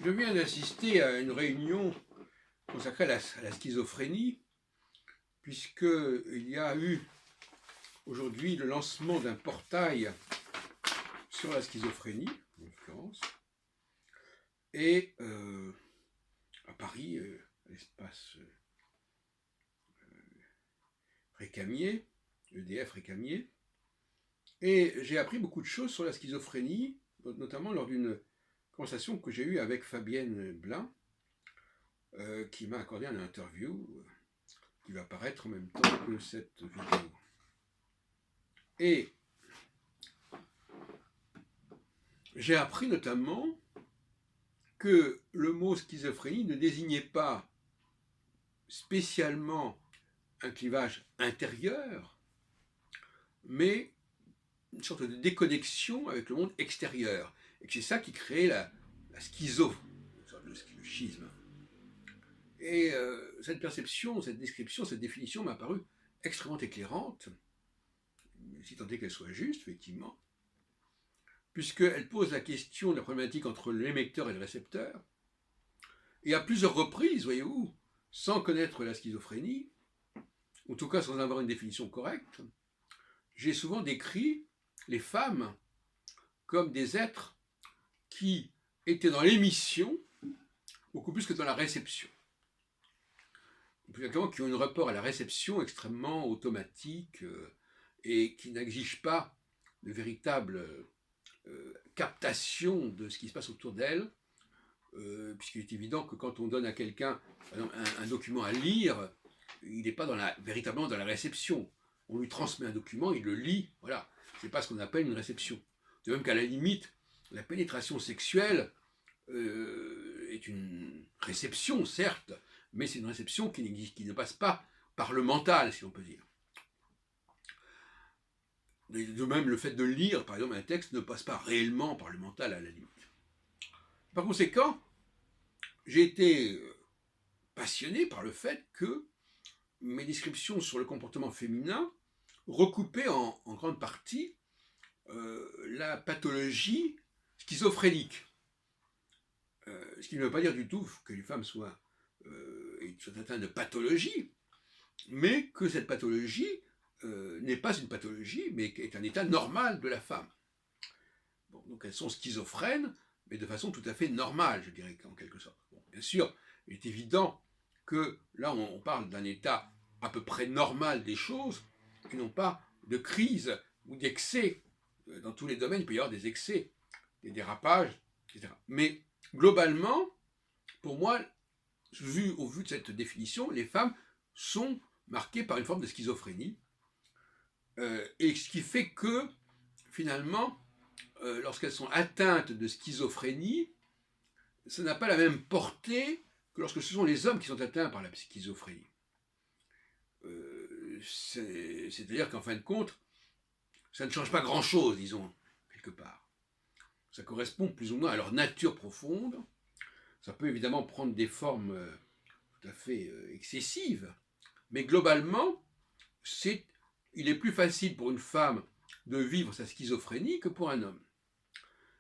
Je viens d'assister à une réunion consacrée à la schizophrénie, puisqu'il y a eu aujourd'hui le lancement d'un portail sur la schizophrénie, en l'occurrence, et à Paris, à l'espace Récamier, EDF Récamier, et j'ai appris beaucoup de choses sur la schizophrénie, notamment lors d'une conversation que j'ai eue avec Fabienne Blin, qui m'a accordé une interview qui va apparaître en même temps que cette vidéo. Et j'ai appris notamment que le mot schizophrénie ne désignait pas spécialement un clivage intérieur, mais une sorte de déconnexion avec le monde extérieur. Et que c'est ça qui créait la schizo, le schisme. Et cette perception, cette description, cette définition m'a paru extrêmement éclairante, si tant est qu'elle soit juste, effectivement, puisqu'elle pose la question de la problématique entre l'émetteur et le récepteur. Et à plusieurs reprises, voyez-vous, sans connaître la schizophrénie, ou en tout cas sans avoir une définition correcte, j'ai souvent décrit les femmes comme des êtres qui étaient dans l'émission beaucoup plus que dans la réception. Plus exactement, qui ont un rapport à la réception extrêmement automatique et qui n'exigent pas de véritable captation de ce qui se passe autour d'elles, puisqu'il est évident que quand on donne à quelqu'un un document à lire, il n'est pas véritablement dans la réception. On lui transmet un document, il le lit, voilà. C'est pas ce qu'on appelle une réception. De même qu'à la limite, la pénétration sexuelle est une réception, certes, mais c'est une réception qui ne passe pas par le mental, si on peut dire. De même, le fait de lire, par exemple, un texte ne passe pas réellement par le mental, à la limite. Par conséquent, j'ai été passionné par le fait que mes descriptions sur le comportement féminin recoupaient en grande partie la pathologie schizophrénique. Ce qui ne veut pas dire du tout que les femmes soient atteintes de pathologie, mais que cette pathologie n'est pas une pathologie, mais est un état normal de la femme. Bon, donc elles sont schizophrènes, mais de façon tout à fait normale, je dirais, en quelque sorte. Bon, bien sûr, il est évident que là, on parle d'un état à peu près normal des choses, et non pas de crise ou d'excès. Dans tous les domaines, il peut y avoir des excès, des dérapages, etc. Mais globalement, pour moi, au vu de cette définition, les femmes sont marquées par une forme de schizophrénie, et ce qui fait que, finalement, lorsqu'elles sont atteintes de schizophrénie, ça n'a pas la même portée que lorsque ce sont les hommes qui sont atteints par la schizophrénie. C'est-à-dire qu'en fin de compte, ça ne change pas grand-chose, disons, quelque part. Ça correspond plus ou moins à leur nature profonde. Ça peut évidemment prendre des formes tout à fait excessives, mais globalement, il est plus facile pour une femme de vivre sa schizophrénie que pour un homme.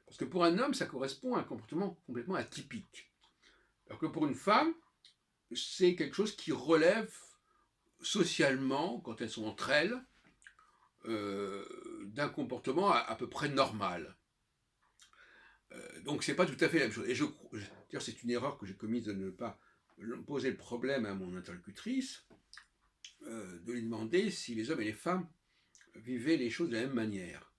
Parce que pour un homme, ça correspond à un comportement complètement atypique. Alors que pour une femme, c'est quelque chose qui relève socialement, quand elles sont entre elles, d'un comportement à peu près normal. Donc c'est pas tout à fait la même chose. Et c'est une erreur que j'ai commise de ne pas poser le problème à mon interlocutrice, de lui demander si les hommes et les femmes vivaient les choses de la même manière.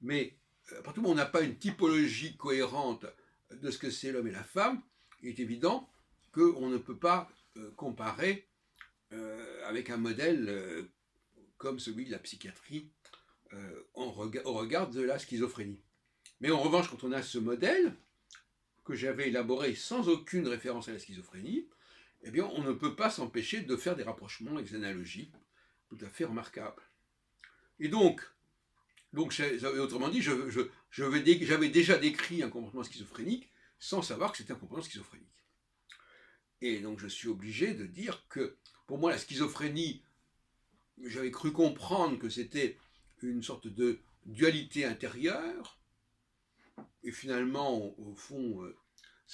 Mais à partir du moment où on n'a pas une typologie cohérente de ce que c'est l'homme et la femme, il est évident qu'on ne peut pas comparer avec un modèle comme celui de la psychiatrie au regard de la schizophrénie. Mais en revanche, quand on a ce modèle, que j'avais élaboré sans aucune référence à la schizophrénie, eh bien, on ne peut pas s'empêcher de faire des rapprochements et des analogies tout à fait remarquables. Et donc autrement dit, j'avais déjà décrit un comportement schizophrénique sans savoir que c'était un comportement schizophrénique. Et donc je suis obligé de dire que, pour moi, la schizophrénie, j'avais cru comprendre que c'était une sorte de dualité intérieure, et finalement, au fond,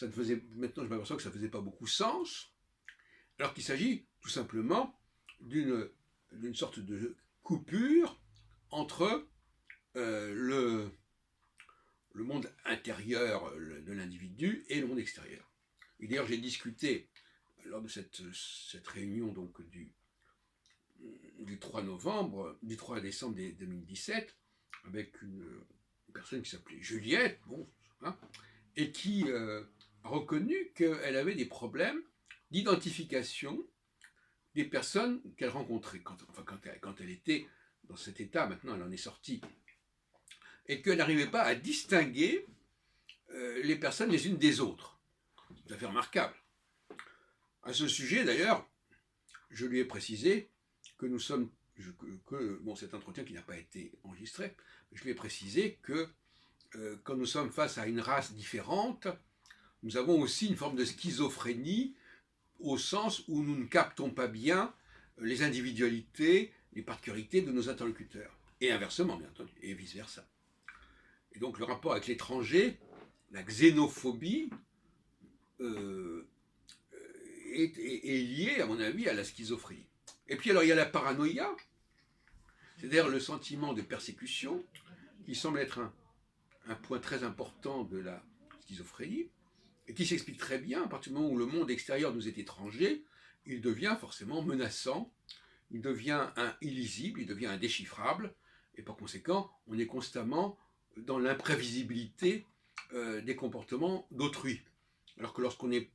maintenant je m'aperçois que ça ne faisait pas beaucoup sens, alors qu'il s'agit tout simplement d'une sorte de coupure entre le monde intérieur de l'individu et le monde extérieur. Et d'ailleurs, j'ai discuté lors de cette réunion donc du 3 décembre 2017 avec une personne qui s'appelait Juliette, bon, hein, et qui a reconnu qu'elle avait des problèmes d'identification des personnes qu'elle rencontrait quand elle était dans cet état. Maintenant, elle en est sortie, et qu'elle n'arrivait pas à distinguer les personnes les unes des autres. C'est tout à fait remarquable. À ce sujet, d'ailleurs, je lui ai précisé que nous sommes, cet entretien qui n'a pas été enregistré, je lui ai précisé que quand nous sommes face à une race différente, nous avons aussi une forme de schizophrénie, au sens où nous ne captons pas bien les individualités, les particularités de nos interlocuteurs. Et inversement, bien entendu, et vice-versa. Et donc le rapport avec l'étranger, la xénophobie, est lié, à mon avis, à la schizophrénie. Et puis alors il y a la paranoïa, c'est-à-dire le sentiment de persécution, qui semble être un point très important de la schizophrénie, et qui s'explique très bien à partir du moment où le monde extérieur nous est étranger, il devient forcément menaçant, il devient illisible, il devient indéchiffrable, et par conséquent, on est constamment dans l'imprévisibilité des comportements d'autrui. Alors que lorsqu'on n'est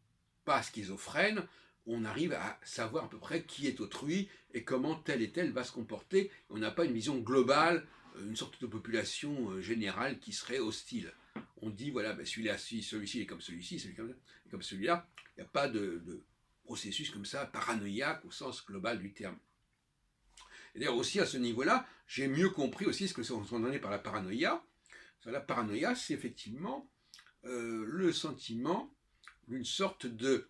pas schizophrène, on arrive à savoir à peu près qui est autrui et comment tel et tel va se comporter. On n'a pas une vision globale, une sorte de population générale qui serait hostile. On dit, voilà, ben celui-ci est comme celui-ci, celui-ci est comme celui-là. Il n'y a pas de processus comme ça, paranoïaque au sens global du terme. Et d'ailleurs aussi à ce niveau-là, j'ai mieux compris aussi ce que sont entendait par la paranoïa. La paranoïa, c'est effectivement le sentiment d'une sorte de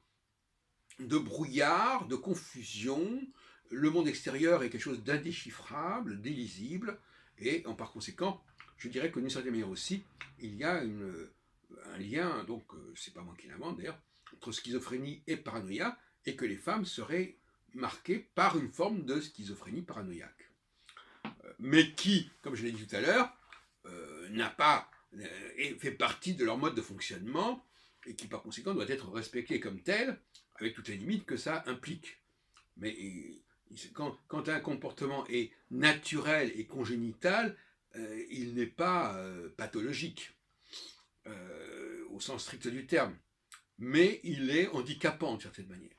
brouillard, de confusion. Le monde extérieur est quelque chose d'indéchiffrable, d'illisible, et par conséquent, je dirais que d'une certaine manière aussi, il y a un lien, donc c'est pas moi qui l'invente d'ailleurs, entre schizophrénie et paranoïa, et que les femmes seraient marquées par une forme de schizophrénie paranoïaque. Mais qui, comme je l'ai dit tout à l'heure, fait partie de leur mode de fonctionnement, et qui par conséquent doit être respecté comme tel, avec toutes les limites que ça implique. Mais quand un comportement est naturel et congénital, il n'est pas pathologique, au sens strict du terme, mais il est handicapant d'une certaine manière.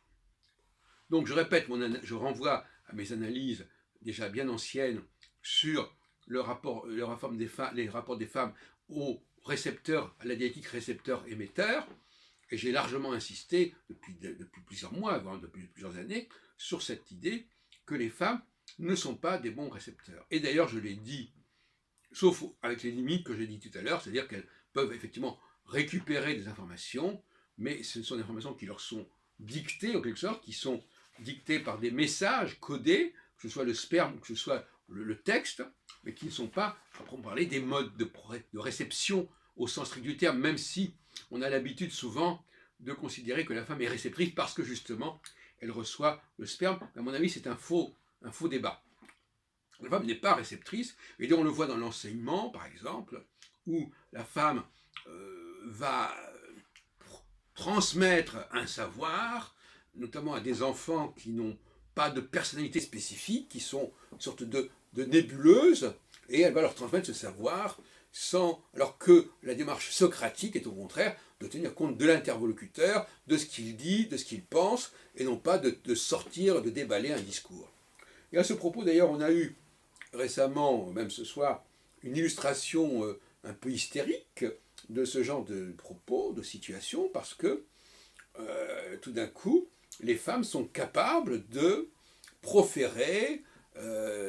Donc je répète, je renvoie à mes analyses déjà bien anciennes sur les rapports des femmes aux récepteurs, à la dialectique récepteur-émetteur, et j'ai largement insisté depuis plusieurs mois, voire depuis plusieurs années, sur cette idée que les femmes ne sont pas des bons récepteurs. Et d'ailleurs, je l'ai dit, sauf avec les limites que j'ai dit tout à l'heure, c'est-à-dire qu'elles peuvent effectivement récupérer des informations, mais ce sont des informations qui leur sont dictées, en quelque sorte, qui sont dictées par des messages codés, que ce soit le sperme, que ce soit le texte, mais qui ne sont pas, à proprement parler, des modes de réception au sens strict du terme, même si on a l'habitude souvent de considérer que la femme est réceptrice parce que justement, elle reçoit le sperme. À mon avis, c'est un faux débat. La femme n'est pas réceptrice, et donc on le voit dans l'enseignement, par exemple, où la femme va transmettre un savoir, notamment à des enfants qui n'ont pas de personnalité spécifique, qui sont une sorte de nébuleuses, et elle va leur transmettre ce savoir alors que la démarche socratique est au contraire de tenir compte de l'interlocuteur, de ce qu'il dit, de ce qu'il pense, et non pas de sortir, de déballer un discours. Et à ce propos, d'ailleurs, on a eu récemment, même ce soir, une illustration un peu hystérique de ce genre de propos, de situation, parce que tout d'un coup, les femmes sont capables de proférer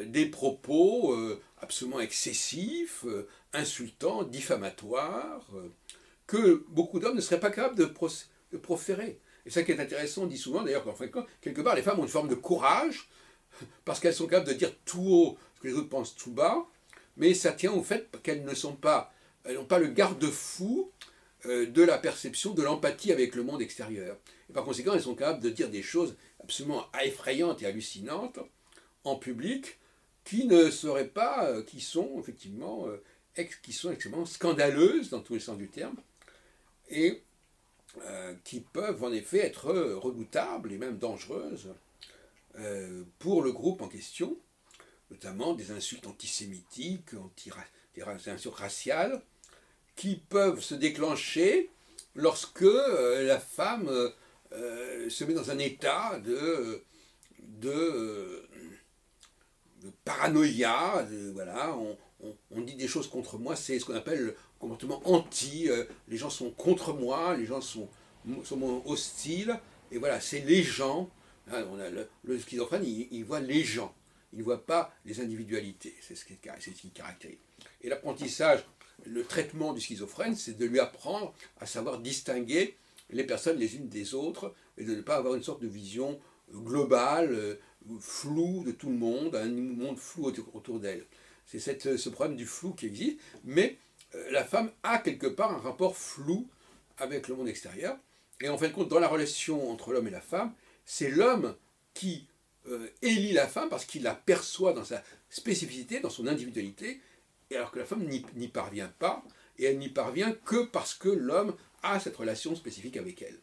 des propos absolument excessifs, insultants, diffamatoires, que beaucoup d'hommes ne seraient pas capables de proférer. Et ça qui est intéressant, on dit souvent d'ailleurs qu'en fréquent, quelque part, les femmes ont une forme de courage, parce qu'elles sont capables de dire tout haut ce que les autres pensent tout bas, mais ça tient au fait qu'elles n'ont pas le garde-fou de la perception, de l'empathie avec le monde extérieur. Et par conséquent, elles sont capables de dire des choses absolument effrayantes et hallucinantes en public qui ne seraient pas, qui sont effectivement, qui sont extrêmement scandaleuses dans tous les sens du terme, et qui peuvent en effet être redoutables et même dangereuses pour le groupe en question, notamment des insultes antisémitiques, des insultes raciales, qui peuvent se déclencher lorsque la femme se met dans un état de paranoïa, voilà, on dit des choses contre moi, c'est ce qu'on appelle le comportement anti, les gens sont contre moi, les gens sont hostiles, et voilà, c'est les gens, hein, le schizophrène, il voit les gens, il ne voit pas les individualités, c'est ce qui caractérise. Et l'apprentissage, le traitement du schizophrène, c'est de lui apprendre à savoir distinguer les personnes les unes des autres, et de ne pas avoir une sorte de vision globale, floue de tout le monde, un monde flou autour d'elle. C'est ce problème du flou qui existe, mais la femme a quelque part un rapport flou avec le monde extérieur, et en fin de compte, dans la relation entre l'homme et la femme, c'est l'homme qui élit la femme parce qu'il la perçoit dans sa spécificité, dans son individualité, et alors que la femme n'y parvient pas, et elle n'y parvient que parce que l'homme a cette relation spécifique avec elle.